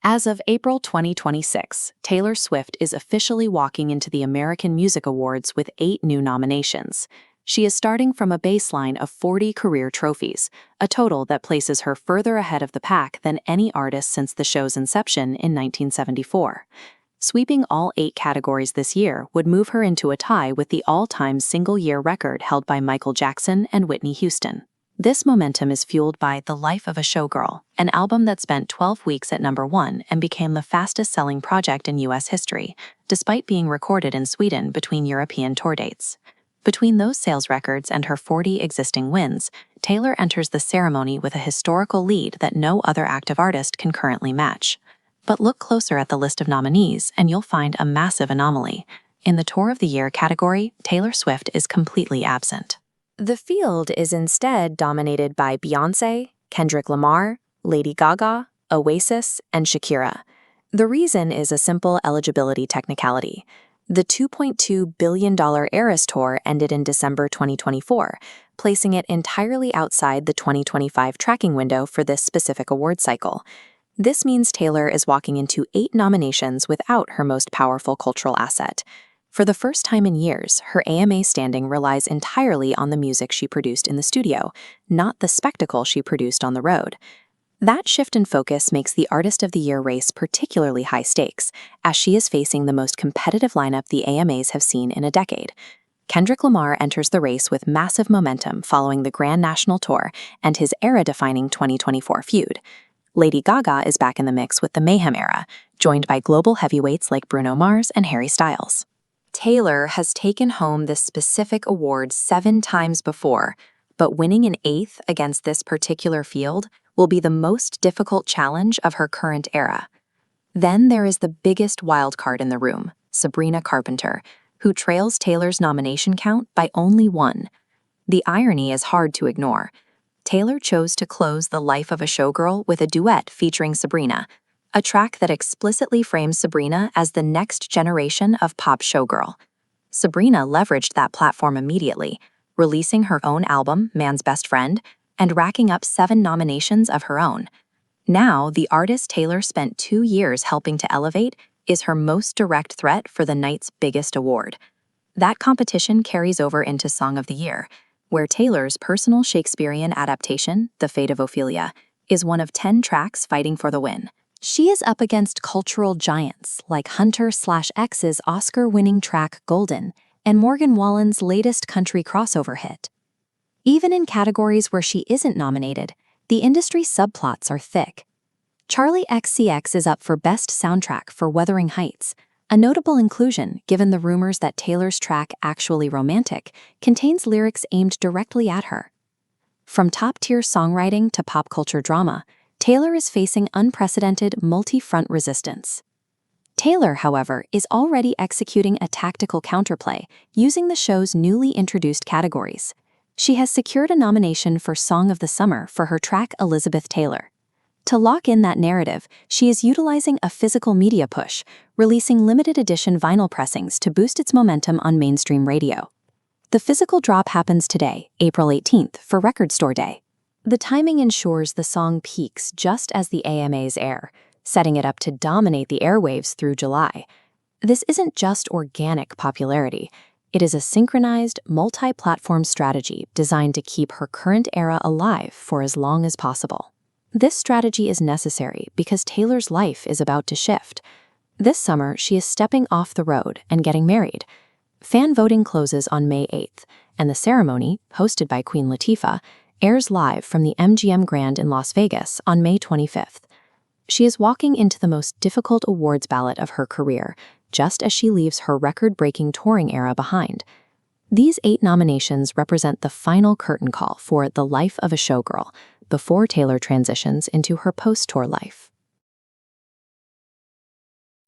As of April 2026, Taylor Swift is officially walking into the American Music Awards with 8 new nominations. She is starting from a baseline of 40 career trophies, a total that places her further ahead of the pack than any artist since the show's inception in 1974. Sweeping all 8 categories this year would move her into a tie with the all-time single-year record held by Michael Jackson and Whitney Houston. This momentum is fueled by The Life of a Showgirl, an album that spent 12 weeks at #1 and became the fastest-selling project in U.S. history, despite being recorded in Sweden between European tour dates. Between those sales records and her 40 existing wins, Taylor enters the ceremony with a historical lead that no other active artist can currently match. But look closer at the list of nominees and you'll find a massive anomaly. In the Tour of the Year category, Taylor Swift is completely absent. The field is instead dominated by Beyoncé, Kendrick Lamar, Lady Gaga, Oasis, and Shakira. The reason is a simple eligibility technicality. The $2.2 billion Eras Tour ended in December 2024, placing it entirely outside the 2025 tracking window for this specific award cycle. This means Taylor is walking into 8 nominations without her most powerful cultural asset. For the first time in years, her AMA standing relies entirely on the music she produced in the studio, not the spectacle she produced on the road. That shift in focus makes the Artist of the Year race particularly high stakes, as she is facing the most competitive lineup the AMAs have seen in a decade. Kendrick Lamar enters the race with massive momentum following the Grand National Tour and his era-defining 2024 feud. Lady Gaga is back in the mix with the Mayhem era, joined by global heavyweights like Bruno Mars and Harry Styles. Taylor has taken home this specific award 7 times before, but winning an 8th against this particular field will be the most difficult challenge of her current era. Then there is the biggest wildcard in the room, Sabrina Carpenter, who trails Taylor's nomination count by only 1. The irony is hard to ignore. Taylor chose to close The Life of a Showgirl with a duet featuring Sabrina, a track that explicitly frames Sabrina as the next generation of pop showgirl. Sabrina leveraged that platform immediately, releasing her own album, Man's Best Friend, and racking up 7 nominations of her own. Now, the artist Taylor spent 2 years helping to elevate is her most direct threat for the night's biggest award. That competition carries over into Song of the Year, where Taylor's personal Shakespearean adaptation, The Fate of Ophelia, is one of 10 tracks fighting for the win. She is up against cultural giants like Hunter/X's Oscar-winning track Golden and Morgan Wallen's latest country crossover hit. Even in categories where she isn't nominated, the industry subplots are thick. Charli XCX is up for Best Soundtrack for Wuthering Heights, a notable inclusion given the rumors that Taylor's track Actually Romantic contains lyrics aimed directly at her. From top-tier songwriting to pop culture drama, Taylor is facing unprecedented multi-front resistance. Taylor, however, is already executing a tactical counterplay using the show's newly introduced categories. She has secured a nomination for Song of the Summer for her track Elizabeth Taylor. To lock in that narrative, she is utilizing a physical media push, releasing limited edition vinyl pressings to boost its momentum on mainstream radio. The physical drop happens today, April 18th, for Record Store Day. The timing ensures the song peaks just as the AMAs air, setting it up to dominate the airwaves through July. This isn't just organic popularity. It is a synchronized, multi-platform strategy designed to keep her current era alive for as long as possible. This strategy is necessary because Taylor's life is about to shift. This summer, she is stepping off the road and getting married. Fan voting closes on May 8th, and the ceremony, hosted by Queen Latifah, airs live from the MGM Grand in Las Vegas on May 25th. She is walking into the most difficult awards ballot of her career, just as she leaves her record-breaking touring era behind. These 8 nominations represent the final curtain call for The Life of a Showgirl, before Taylor transitions into her post-tour life.